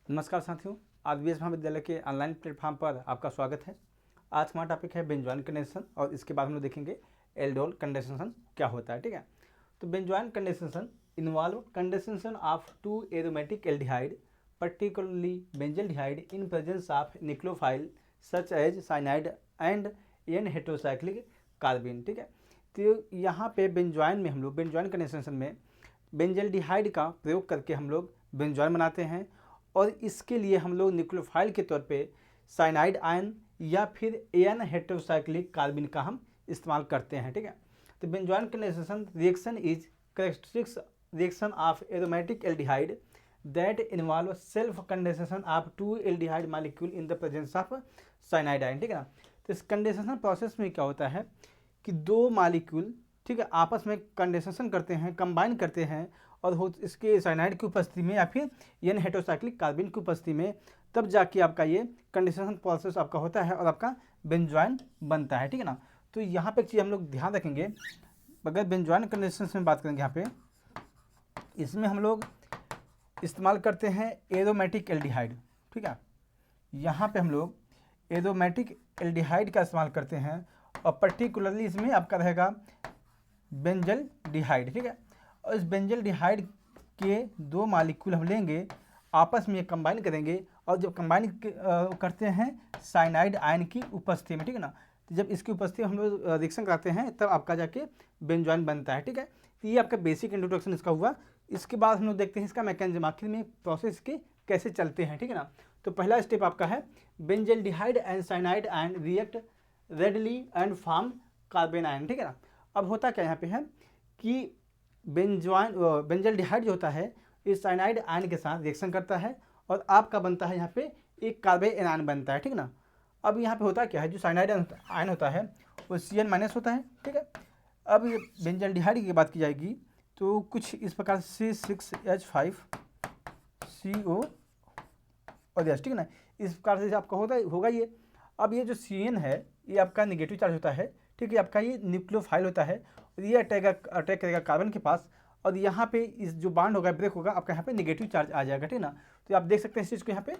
नमस्कार साथियों, आज बीएस महाविद्यालय के ऑनलाइन प्लेटफॉर्म पर आपका स्वागत है। आज हमारा टॉपिक है बेंजोइन कंडेंसेशन और इसके बाद हम लोग देखेंगे एल्डोल कंडेंसेशन क्या होता है। ठीक है, तो benzoin condensation involve condensation of two aromatic aldehyde particularly benzaldehyde in presence of nucleophile such as cyanide and an heterocyclic carbene. ठीक है, तो यहाँ पे बेंजोइन में हम लोग बेंजोइन कंडेंसेशन में बेंजल्डिहाइड का प्रयोग करके हम लोग बेंजोइन बनाते हैं और इसके लिए हम लोग न्यूक्लियोफाइल के तौर पे साइनाइड आयन या फिर एन हेटेरोसाइक्लिक कार्बन का हम इस्तेमाल करते हैं। ठीक है, तो benzoin condensation reaction is characteristics reaction of aromatic aldehyde that involve self condensation of two aldehyde molecule in the presence of cyanide ion. ठीक है ना, तो इस कंडेंसेशन प्रोसेस में क्या होता है कि दो मॉलिक्यूल, ठीक है, आपस में कंडेंसेशन करते हैं, कंबाइन करते हैं और इसके साइनाइड की उपस्थिति में या फिर एन हेटेरोसाइक्लिक कार्बन की उपस्थिति में, तब जाके आपका ये कंडेंसेशन प्रोसेस आपका होता है और आपका बेंजोइन बनता है। ठीक है ना, तो यहाँ पे एक चीज़ हम लोग ध्यान रखेंगे, अगर बेंजोइन कंडेंसेशन में बात करेंगे यहाँ पे, इसमें हम लोग इस्तेमाल करते हैं एरोमेटिक एल्डिहाइड। ठीक है, यहाँ पे हम लोग एरोमेटिक एल्डिहाइड का इस्तेमाल करते हैं और पर्टिकुलरली इसमें आपका रहेगा बेंजल्डिहाइड। ठीक है, और इस बेंजल्डिहाइड के दो मॉलिक्यूल हम लेंगे, आपस में कंबाइन करेंगे और जब कंबाइन करते हैं साइनाइड आयन की उपस्थिति में। ठीक है ना, तो जब इसकी उपस्थिति हम लोग रिएक्शन कराते हैं तब आपका जाके बेंजोइन बनता है। ठीक है, तो ये आपका बेसिक इंट्रोडक्शन इसका हुआ। इसके बाद हम लोग देखते हैं इसका मैकेनिज्म, आखिर में प्रोसेस के कैसे चलते हैं। ठीक है ना, तो पहला स्टेप आपका है benzaldehyde and cyanide ion react readily and form carbon ion. ठीक है ना, अब होता क्या यहाँ पे है कि बेंजल्डिहाइड जो होता है इस साइनाइड आयन के साथ रिएक्शन करता है और आपका बनता है यहाँ पे एक कार्बन आयन बनता है। ठीक है ना, अब यहाँ पे होता क्या है, जो साइनाइड आयन होता है वो Cn- होता है। ठीक है, अब ये बेंजल्डिहाइड की बात की जाएगी तो कुछ इस प्रकार C6H5CO और H। ठीक है ना, इस प्रकार से आपका होगा ये। अब ये जो Cn है ये आपका निगेटिव चार्ज होता है। ठीक है, आपका ये न्यूक्लियोफाइल होता है और ये अटैक करेगा कार्बन के पास और यहाँ पे इस जो बांड होगा, ब्रेक होगा, आपका यहाँ पे नेगेटिव चार्ज आ जाएगा। ठीक है ना, तो आप देख सकते हैं इस चीज़ को यहाँ पे।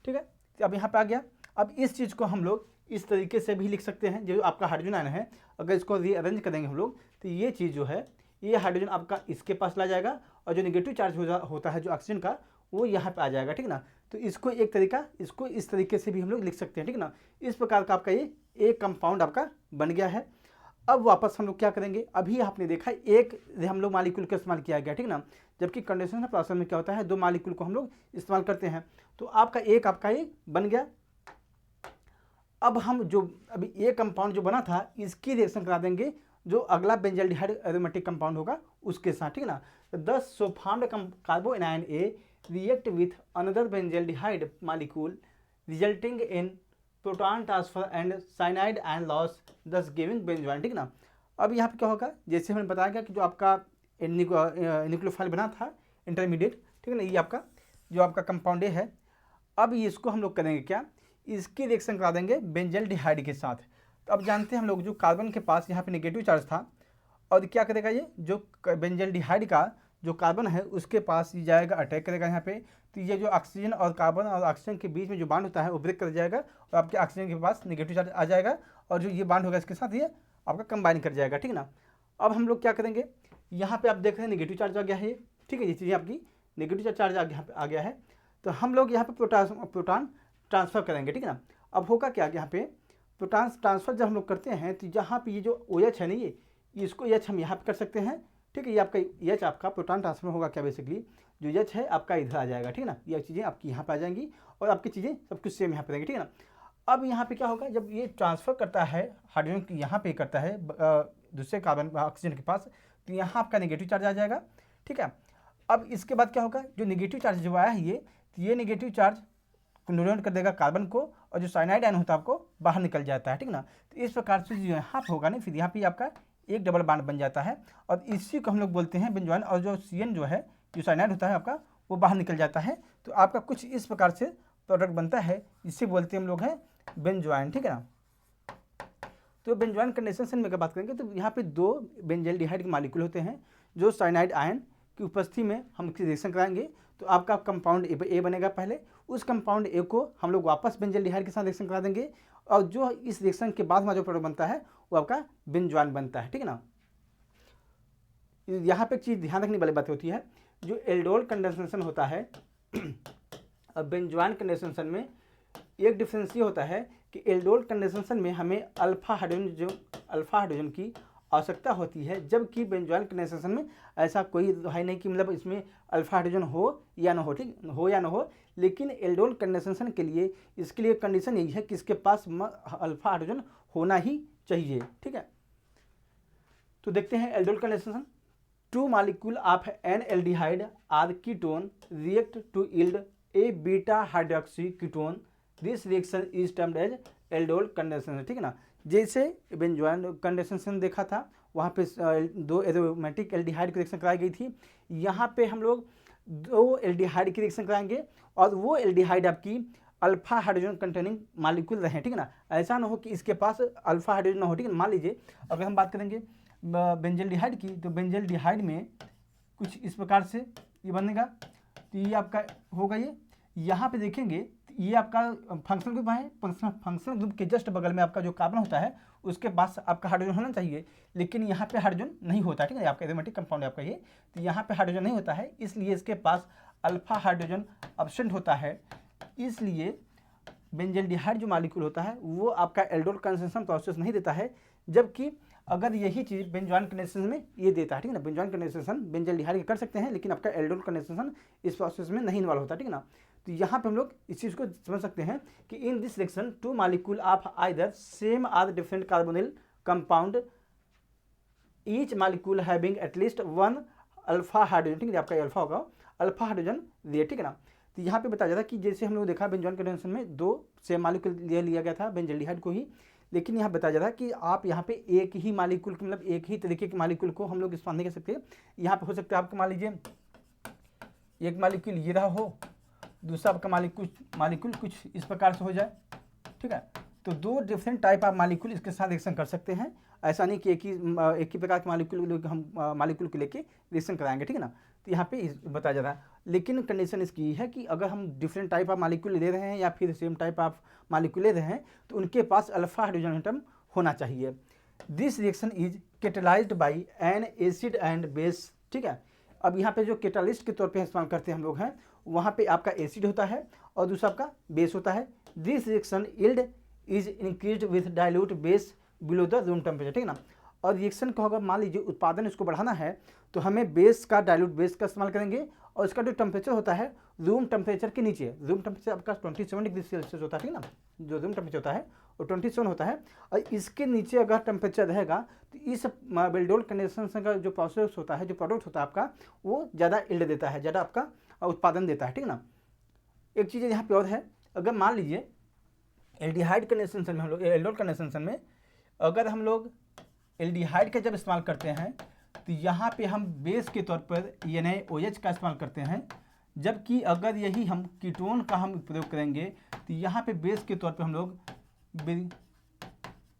ठीक है, तो अब यहाँ पे आ गया। अब इस चीज़ को हम लोग इस तरीके से भी लिख सकते हैं, जो आपका हाइड्रोजन आयन है, अगर इसको रीअरेंज करेंगे हम लोग तो ये चीज़ जो है, ये हाइड्रोजन आपका इसके पास ला जाएगा और जो नेगेटिव चार्ज होता है जो ऑक्सीजन का, वो यहाँ पे आ जाएगा। ठीक है ना, तो इसको एक तरीका, इसको इस तरीके से भी हम लोग लिख सकते हैं। ठीक है ना, इस प्रकार का आपका ये एक कंपाउंड आपका बन गया है। अब वापस हम लोग क्या करेंगे, अभी आपने देखा एक हम लोग मालिक्यूल का इस्तेमाल किया गया। ठीक ना, जबकि कंडेंसेशन प्रोसेस में क्या होता है, दो मालिक्यूल को हम लोग इस्तेमाल करते हैं, तो आपका ये बन गया। अब हम जो अभी ये कंपाउंड जो बना था इसकी रिएक्शन करा देंगे जो अगला बेंजल्डिहाइड एरोमेटिक कंपाउंड होगा उसके साथ। ठीक है ना, तो 10 so formed कार्बोएनायन A react with another benzaldehyde molecule resulting in proton transfer and cyanide iron loss दस गिविंग बेंजोइन। ठीक ना, अब यहाँ पे क्या होगा, जैसे हमने बताया गया कि जो आपका न्यूक्लियोफाइल बना था इंटरमीडिएट, ठीक है ना, ये आपका जो आपका कंपाउंड ए है, अब इसको हम लोग करेंगे क्या, इसकी रिएक्शन करा देंगे बेंजल्डिहाइड के साथ। तो अब जानते हैं हम लोग जो कार्बन के पास यहाँ पे नेगेटिव चार्ज था और क्या करेगा, ये जो बेंजल्डिहाइड का जो कार्बन है उसके पास ये जाएगा, अटैक करेगा यहाँ पे, तो ये जो ऑक्सीजन और कार्बन और ऑक्सीजन के बीच में जो बांड होता है वो ब्रेक कर जाएगा और आपके ऑक्सीजन के पास नेगेटिव चार्ज आ जाएगा और जो ये बांड होगा इसके साथ ये आपका कंबाइन कर जाएगा। ठीक ना, अब हम लोग क्या करेंगे, यहाँ पे आप देख रहे हैं नेगेटिव चार्ज आ गया है ये। ठीक है, ये चीज़ें आपकी नेगेटिव चार्ज आ गया है, तो हम लोग यहाँ पे प्रोटॉन ट्रांसफ़र करेंगे। ठीक है ना, अब होगा क्या, यहाँ पे प्रोटॉन ट्रांसफ़र जब हम लोग करते हैं तो यहाँ पे ये जो OH है ना, ये इसको H हम यहाँ पे कर सकते हैं। ठीक है, ये आपका H आपका प्रोटॉन ट्रांसफर होगा क्या, बेसिकली जो H है आपका इधर आ जाएगा। ठीक है ना, ये चीज़ें आपकी यहाँ पे आ जाएंगी और आपकी चीज़ें सब कुछ सेम यहाँ पे रहेंगी। ठीक है ना, अब यहाँ पे क्या होगा, जब ये ट्रांसफ़र करता है हाइड्रोजन यहाँ पे करता है दूसरे कार्बन ऑक्सीजन के पास, तो यहाँ आपका नेगेटिव चार्ज आ जाएगा। ठीक है, अब इसके बाद क्या होगा, जो नेगेटिव चार्ज जो आया है ये नेगेटिव चार्ज न्यूट्रल कर देगा कार्बन को और जो साइनाइड आयन होता है आपको बाहर निकल जाता है। ठीक ना, तो इस प्रकार से जो यहाँ पे होगा ना, फिर यहाँ पे आपका एक डबल बॉन्ड बन जाता है और इसी को हम लोग बोलते हैं बेंजोइन, और जो Cn जो है, जो साइनाइड होता है आपका, वो बाहर निकल जाता है, तो आपका कुछ इस प्रकार से प्रोडक्ट बनता है, इसे बोलते हैं हम लोग हैं बेंजोइन। ठीक है ना, तो बेंजोइन कंडेंसेशन में अगर बात करेंगे तो यहाँ पे दो बेंजल्डिहाइड के मॉलिक्यूल होते हैं जो साइनाइड आयन की उपस्थिति में हम रिएक्शन कराएंगे तो आपका कंपाउंड ए बनेगा पहले, उस कंपाउंड ए को हम लोग वापस बेंजल्डिहाइड के साथ रिएक्शन करा देंगे और जो इस रिएक्शन के बाद हमारा जो प्रोडक्ट बनता है वो आपका बेंजोइन बनता है, ठीक है ना। यहाँ पे एक चीज़ ध्यान रखने वाली बात होती है, जो एल्डोल कंडेंसेशन होता है और बेंजोइन कंडेंसेशन में एक डिफरेंस ये होता है कि एल्डोल कंडेंसेशन में हमें अल्फा हाइड्रोजन की आवश्यकता होती है, जबकि बेंजोइन कंडेंसेशन में ऐसा कोई है नहीं कि मतलब इसमें अल्फा हाइड्रोजन हो या ना हो, ठीक हो या ना हो। लेकिन एल्डोल कंडेंसेशन के लिए इसके लिए कंडीशन यही है कि इसके पास अल्फा हाइड्रोजन होना ही चाहिए, ठीक है। तो देखते हैं aldol condensation. 2 molecule of an aldehyde are ketone react to yield a beta hydroxy ketone. This reaction is termed as aldol condensation, ठीक है ना। जैसे बेंजोइन कंडेंसेशन देखा था वहाँ पे 2 एरोमेटिक एल्डिहाइड की रिएक्शन कराई गई थी, यहाँ पे हम लोग 2 एल्डिहाइड की रिएक्शन कराएंगे और वो एल्डिहाइड आपकी अल्फा हाइड्रोजन कंटेनिंग मालिक्यूल रहे, ठीक है ना। ऐसा ना हो कि इसके पास अल्फा हाइड्रोजन ना हो, ठीक है। मान लीजिए अगर हम बात करेंगे बेंजल्डिहाइड की, तो बेंजल्डिहाइड में कुछ इस प्रकार से ये बनेगा, तो ये आपका होगा ये। यहाँ पे देखेंगे तो ये आपका फंक्शनल ग्रुप है, फंक्शनल ग्रुप के जस्ट बगल में आपका जो कार्बन होता है उसके पास आपका हाइड्रोजन होना चाहिए, लेकिन यहाँ पे हाइड्रोजन नहीं होता, ठीक है। आपका एरोमेटिक कंपाउंड है आपका ये, तो यहाँ पे हाइड्रोजन नहीं होता है, इसलिए इसके पास अल्फा हाइड्रोजन एब्सेंट होता है। इसलिए बेंजल्डिहाइड जो मॉलिक्यूल होता है वो आपका एल्डोल कंडेंसेशन प्रोसेस नहीं देता है, जबकि अगर यही चीज़ बेंजोइन कंडेंसेशन में ये देता है, ठीक है ना। बेंजोइन कंडेंसेशन बेंजल्डिहाइड कर सकते हैं, लेकिन आपका एल्डोल कंडेंसेशन इस प्रोसेस में नहीं इन्वॉल्व होता, ठीक है ना। तो यहाँ पे हम लोग इस चीज़ को समझ सकते हैं कि in this reaction 2 molecule of either same or different carbonyl compound, each molecule having at least 1 alpha hydrogen, ठीक है, आपका अल्फा होगा अल्फा हाइड्रोजन दिए, ठीक है ना। तो यहाँ पे बताया जाता है कि जैसे हम लोग देखा बेंजोइन कंडेंसेशन में 2 सेम मॉलिक्यूल लिया गया था बेंजल्डिहाइड को ही, लेकिन यहाँ बताया जाता है कि आप यहाँ पे एक ही मालिक्यूल मतलब एक ही तरीके के मालिक्यूल को हम लोग इस्तेमाल नहीं कर सकते। यहाँ पे हो सकता है आपका मान लीजिए एक मालिक्यूल ये रहा हो, दूसरा आपका मालिक्यूल कुछ इस प्रकार से हो जाए, ठीक है। तो 2 डिफरेंट टाइप ऑफ मालिक्यूल इसके साथ रिएक्शन कर सकते हैं, ऐसा नहीं कि एक ही प्रकार के मालिक्यूल हम मालिक्यूल को लेके रिएक्शन कराएंगे, ठीक है ना। तो यहाँ पे बताया जा रहा है, लेकिन कंडीशन इसकी है कि अगर हम डिफरेंट टाइप ऑफ मालिक्यूल ले रहे हैं या फिर सेम टाइप ऑफ मालिक्यूल ले रहे हैं तो उनके पास अल्फा हाइड्रोजन एटम होना चाहिए। This reaction is catalysed by an acid and base, ठीक है। अब यहाँ पे जो कैटालिस्ट के तौर पे इस्तेमाल करते हैं हम लोग हैं, वहाँ पे आपका एसिड होता है और दूसरा आपका बेस होता है। This reaction yield is increased with dilute base below the room temperature, ठीक है ना। और रिएक्शन को अगर मान लीजिए उत्पादन इसको बढ़ाना है तो हमें बेस का डाइल्यूट बेस का इस्तेमाल करेंगे, और इसका जो टेम्परेचर होता है रूम टेम्परेचर के नीचे, रूम टेम्परेचर आपका 27 डिग्री सेल्सियस होता है, ठीक है ना। जो रूम टेम्परेचर होता है वो 27 होता है, और इसके नीचे अगर टेम्परेचर रहेगा तो इस एल्डोल कंडेंसेशन का जो प्रोसेस होता है, जो प्रोडक्ट होता है आपका, वो ज़्यादा यील्ड देता है, ज़्यादा आपका उत्पादन देता है, ठीक है ना। एक चीज़ यहाँ पे और है, अगर मान लीजिए एल्डिहाइड कंडेंसेशन में हम लोग एल्डोल कंडेंसेशन में अगर हम लोग एल्डिहाइड का जब इस्तेमाल करते हैं तो यहाँ पे हम बेस के तौर पर NaOH का इस्तेमाल करते हैं, जबकि अगर यही हम कीटोन का हम प्रयोग करेंगे तो यहाँ पे बेस के तौर पे हम लोग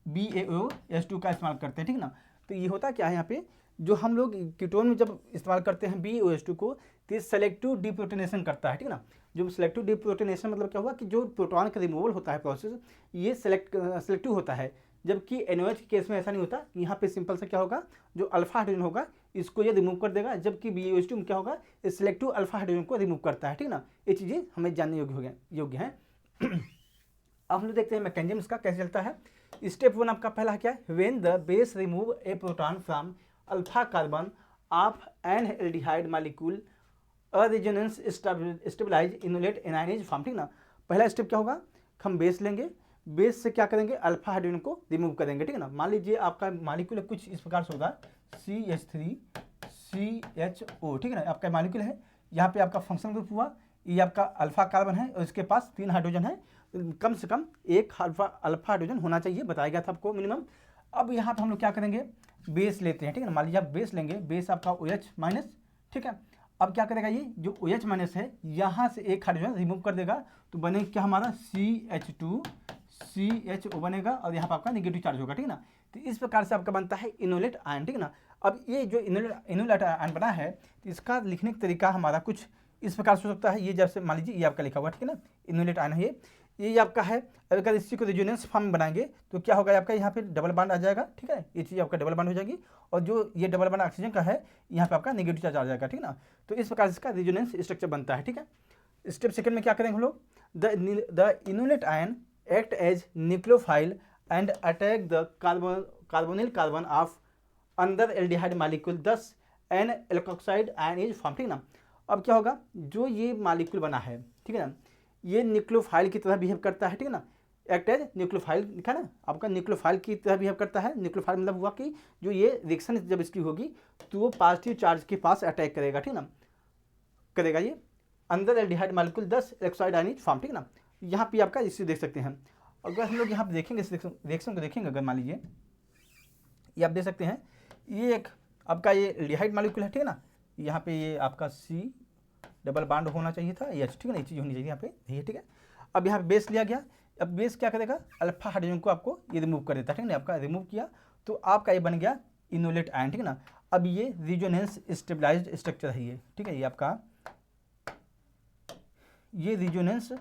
BaOH2 का इस्तेमाल करते हैं, ठीक ना। तो ये होता क्या है यहाँ पे, जो हम लोग कीटोन में जब इस्तेमाल करते हैं BaOH2 को, तो ये सेलेक्टिव डिप्रोटोनेशन करता है, ठीक ना। जो सेलेक्टिव डिप्रोटोनेशन मतलब क्या हुआ कि जो प्रोटॉन का रिमूवल होता है प्रोसेस, ये सेलेक्टिव होता है, जबकि NaOH के केस में ऐसा नहीं होता। कि यहाँ पे सिंपल से क्या होगा, जो अल्फा हाइड्रोजन होगा इसको ये रिमूव कर देगा, जबकि BaOH2 में क्या होगा, ये सेलेक्टिव अल्फा हाइड्रोजन को रिमूव करता है, ठीक ना। ये चीज़ें हमें जानने योग्य हैं। अब हम लोग देखते हैं मैकेनिज्म इसका कैसे चलता है। स्टेप 1 आपका पहला क्या है, when the base remove a proton from alpha carbon of an aldehyde molecule a resonance stabilize enolate anion form, ठीक ना। पहला स्टेप क्या होगा, हम बेस लेंगे, बेस से क्या करेंगे, अल्फा हाइड्रोजन को रिमूव करेंगे, ठीक है ना। मान लीजिए आपका मॉलिक्यूल कुछ इस प्रकार से होगा CH3CHO, ठीक है ना। आपका मॉलिक्यूल है, यहाँ पे आपका फंक्शनल ग्रुप हुआ, ये आपका अल्फा कार्बन है और इसके पास 3 हाइड्रोजन है, कम से कम 1 अल्फा हाइड्रोजन होना चाहिए, बताया गया था आपको मिनिमम। अब यहाँ पे हम लोग क्या करेंगे, बेस लेते हैं, ठीक है ना। मान लीजिए आप बेस लेंगे, बेस आपका OH माइनस, ठीक है। अब क्या करेगा, ये जो OH माइनस है यहाँ से 1 हाइड्रोजन रिमूव कर देगा, तो बनेगा क्या हमारा CH2CHO बनेगा, और यहाँ पर आपका नेगेटिव चार्ज होगा, ठीक है ना। तो इस प्रकार से आपका बनता है इनोलेट आयन, ठीक है ना। अब ये जो इनोलेट आयन बना है, तो इसका लिखने का तरीका हमारा कुछ इस प्रकार से हो सकता है। ये जैसे मान लीजिए ये आपका लिखा हुआ, ठीक है ना, इनोलेट आयन है ये आपका है। अगर इसी को रेजोनेंस फॉर्म में बनाएंगे तो क्या होगा, आपका यहाँ पे डबल बॉन्ड आ जाएगा, ठीक है, ये चीज़ आपका डबल बॉन्ड हो जाएगी, और जो ये डबल बॉन्ड ऑक्सीजन का है यहाँ पे आपका नेगेटिव चार्ज आ जाएगा, ठीक है ना। तो इस प्रकार से इसका रेजोनेंस स्ट्रक्चर बनता है, ठीक है। स्टेप सेकंड में क्या करेंगे हम लोग, the enolate ion act as nucleophile and attack the carbonyl carbon of another aldehyde molecule, thus an alkoxide ion is form, ठीक है ना। अब क्या होगा, जो ये मालिक्यूल बना है, ठीक है ना, ये न्यूक्लियोफाइल की तरह बिहेव करता है, ठीक है ना, एक्ट एज न्यूक्लियोफाइल लिखा ना आपका, न्यूक्लियोफाइल की तरह बिहेव करता है। न्यूक्लियोफाइल मतलब हुआ कि जो ये रिएक्शन जब इसकी होगी तो वो पॉजिटिव चार्ज के पास अटैक करेगा, ठीक है ना, करेगा ये अंदर aldehyde molecule 10 alkoxide ion is form, ठीक है ना। यहाँ पे आपका इसे देख सकते हैं। अगर हम लोग यहाँ पे देखेंगे इस रिएक्शन को देखेंगे, अगर मान लीजिए ये आप देख सकते हैं, ये एक आपका ये एल्डिहाइड मालिक्यूल है, ठीक है ना, यहाँ पे ये आपका सी डबल बॉन्ड होना चाहिए था, एच, ठीक है ना, ये चीज़ होनी चाहिए यहाँ पे, ये ठीक है। अब यहाँ पे बेस लिया गया, अब बेस क्या करेगा, अल्फा हाइड्रोजन को आपको ये रिमूव कर देता है, ठीक है ना, आपका रिमूव किया तो आपका ये बन गया इनोलेट आयन, ठीक है ना। अब ये रेजोनेंस स्टेबलाइज्ड स्ट्रक्चर है ये, ठीक है, ये आपका ये रेजोनेंस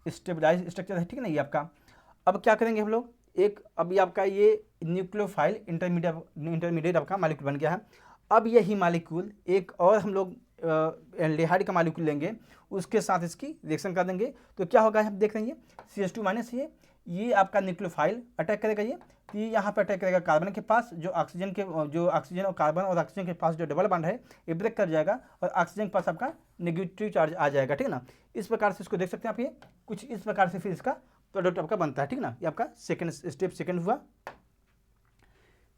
स्टेबलाइज्ड स्ट्रक्चर है, ठीक है ना, ये आपका। अब क्या करेंगे हम लोग, एक अभी आपका ये न्यूक्लियोफाइल इंटरमीडिएट आपका मालिक्यूल बन गया है। अब यही मालिक्यूल एक और हम लोग एल्डिहाइड का मालिक्यूल लेंगे, उसके साथ इसकी रिएक्शन कर देंगे, तो क्या होगा हम देख लेंगे, CH2- ये आपका न्यूक्लियोफाइल अटैक करेगा, ये यहाँ पर अटैक करेगा कार्बन के पास, जो ऑक्सीजन और कार्बन और ऑक्सीजन के पास जो डबल बॉन्ड है ये ब्रेक कर जाएगा, और ऑक्सीजन के पास आपका नेगेटिव चार्ज आ जाएगा, ठीक है ना। इस प्रकार से इसको देख सकते हैं आप, ये कुछ इस प्रकार से फिर इसका प्रोडक्ट आपका बनता है, ठीक है ना। ये आपका स्टेप सेकंड हुआ।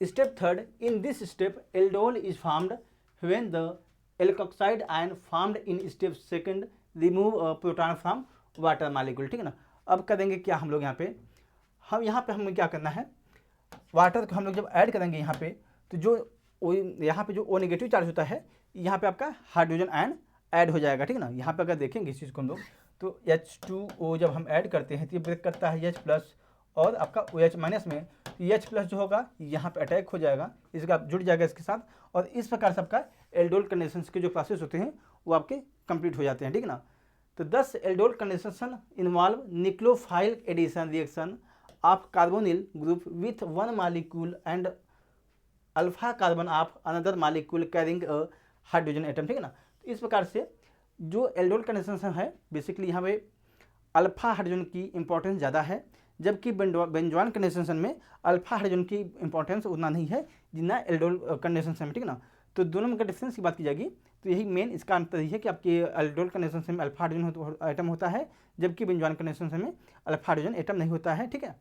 Step third, in this step aldol is formed when the alkoxide ion formed in step second remove proton from water molecule, ठीक है ना। अब करेंगे क्या हम लोग, यहाँ पे हमें क्या करना है, वाटर को हम लोग जब ऐड करेंगे यहाँ पे, तो जो यहाँ पे जो O नेगेटिव चार्ज होता है, यहाँ पे आपका हाइड्रोजन आयन ऐड हो जाएगा, ठीक है ना। यहाँ पे अगर देखेंगे इस चीज़ को हम लोग, तो H2O जब हम ऐड करते हैं तो ये ब्रेक करता है H+ और आपका OH- में, तो H+ जो होगा यहाँ पे अटैक हो जाएगा, इसका जुड़ जाएगा इसके साथ, और इस प्रकार से आपका एल्डोल कंडेंसेशन के जो प्रोसेस होते हैं वो आपके कंप्लीट हो जाते हैं, ठीक है ना। तो 10 aldol condensation involve nucleophile addition reaction of carbonyl group with one molecule and alpha carbon of another molecule carrying a hydrogen atom, ठीक है ना। तो इस प्रकार से जो एल्डोल कंडेंसेशन है, बेसिकली यहाँ पे अल्फा हाइड्रोजन की इंपॉर्टेंस ज़्यादा है, जबकि बेंजोइन कंडेंसेशन में अल्फा हाइड्रोजन की इंपॉर्टेंस उतना नहीं है जितना एल्डोल कंडेंसेशन में, ठीक है ना। तो दोनों में का डिफरेंस की बात की जाएगी तो यही मेन इसका अंतर ही है कि आपके एल्डोल कंडेंसेशन में अल्फा हाइड्रोजन एटम होता है, जबकि बेंजोइन कंडेंसेशन में अल्फा हाइड्रोजन एटम नहीं होता है, ठीक है।